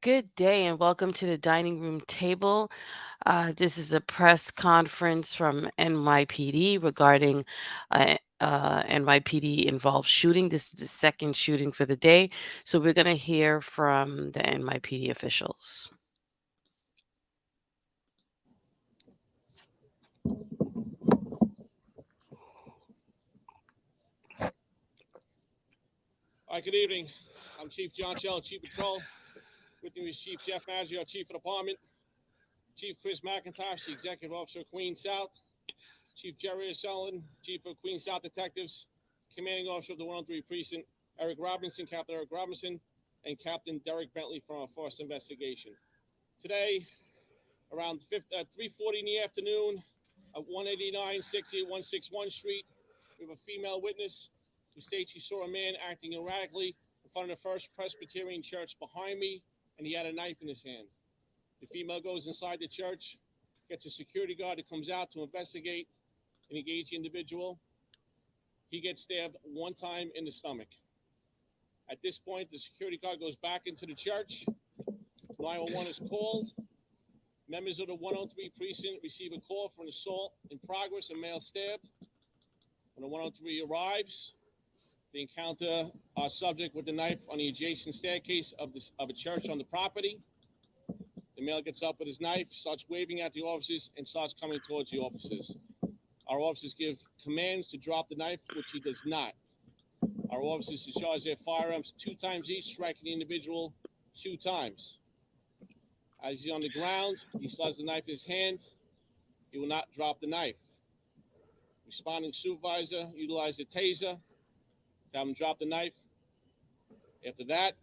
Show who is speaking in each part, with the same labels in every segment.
Speaker 1: Good day and welcome to the dining room table. This is a press conference from NYPD regarding NYPD involved shooting. This is the second shooting for the day. So we're going to hear from the NYPD officials.
Speaker 2: Hi, good evening. I'm Chief John Shell, Chief Patrol. With me is Chief Jeff Maggio, Chief of Department. Chief Chris McIntosh, the Executive Officer of Queens South. Chief Jerry O'Sullivan, Chief of Queens South Detectives. Commanding Officer of the 103 Precinct, Eric Robinson, Captain Eric Robinson, and Captain Derek Bentley from our Force Investigation. Today, around 3:40 in the afternoon, at 189 161 Street, we have a female witness who states she saw a man acting erratically in front of the First Presbyterian Church behind me, and he had a knife in his hand. The female goes inside the church, gets a security guard that comes out to investigate and engage the individual. He gets stabbed one time in the stomach. At this point, the security guard goes back into the church. 911 is called. Members of the 103 precinct receive a call for an assault in progress, a male stabbed. When the 103 arrives, they encounter our subject with the knife on the adjacent staircase of a church on the property. The male gets up with his knife, starts waving at the officers, and starts coming towards the officers. Our officers give commands to drop the knife, which he does not. Our officers discharge their firearms 2 times each, striking the individual 2 times. As he's on the ground, he slides the knife in his hand. He will not drop the knife. Responding supervisor utilized a taser to have him drop the knife. After that,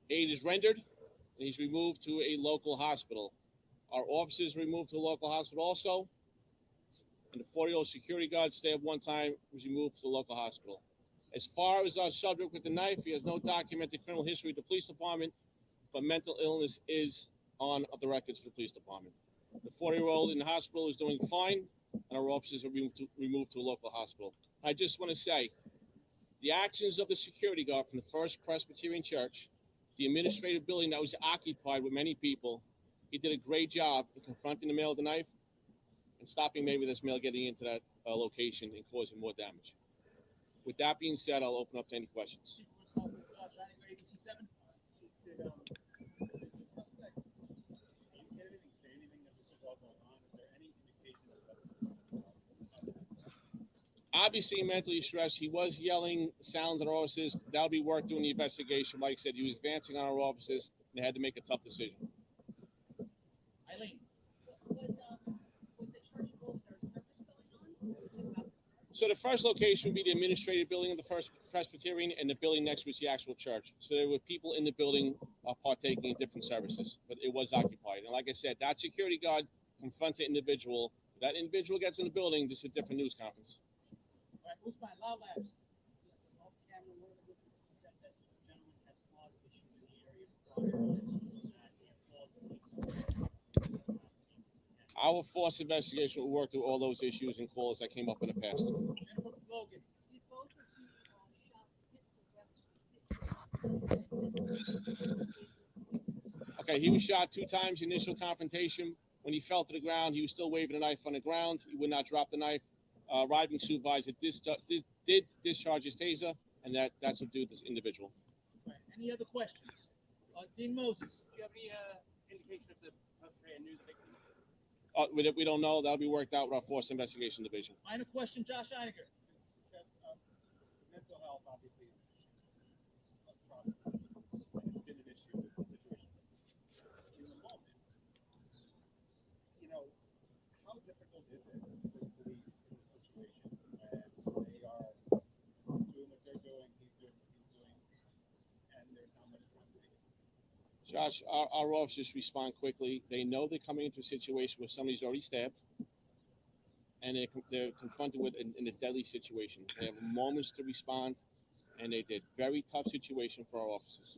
Speaker 2: aid is rendered, and he's removed to a local hospital. Our officers removed to a local hospital also, and the 40-year-old security guard stabbed one time was removed to the local hospital. As far as our subject with the knife, he has no documented criminal history at the police department, but mental illness is on the records for the police department. The 40-year-old in the hospital is doing fine, and our officers are removed to a local hospital. I just want to say, the actions of the security guard from the First Presbyterian Church, the administrative building that was occupied with many people, he did a great job in confronting the male with the knife and stopping maybe this male getting into that location and causing more damage. With that being said, I'll open up to any questions. Obviously mentally stressed. He was yelling sounds at our officers. That'll be worked during the investigation. Like I said, he was advancing on our officers, and they had to make a tough decision.
Speaker 3: Eileen. Was the church full? Was there a service going on?
Speaker 2: So the first location would be the administrative building of the First Presbyterian, and the building next was the actual church. So there were people in the building partaking in different services, but it was occupied. And like I said, that security guard confronts an individual. That individual gets in the building. This is a different news conference.
Speaker 3: All right, who's by Loud Labs? Yes, off camera, one of the witnesses said that this gentleman has caused issues in the area prior, and that he had called police.
Speaker 2: Our force investigation will work through all those issues and calls that came up in the past.
Speaker 3: Logan.
Speaker 4: Did both of the shots hit the suspect?
Speaker 2: Okay, he was shot 2 times. Initial confrontation. When he fell to the ground, he was still waving a knife on the ground. He would not drop the knife. Arriving supervisor did discharge his taser, and that subdued this individual.
Speaker 3: Right. Any other questions? Dean Moses, do you have any indication of the perpetrator knew the victim?
Speaker 2: We don't know. That'll be worked out with our Force Investigation Division.
Speaker 3: Minor question, Josh Einiger.
Speaker 5: Mental health, obviously, is an issue. Process. It's been an issue with the situation. In the moment, how difficult is it for the police in this situation when they are doing what they're doing, he's doing what he's doing, and there's not much time?
Speaker 2: Josh, our officers respond quickly. They know they're coming into a situation where somebody's already stabbed, and they're confronted with in a deadly situation. They have moments to respond, and they did very tough situation for our officers.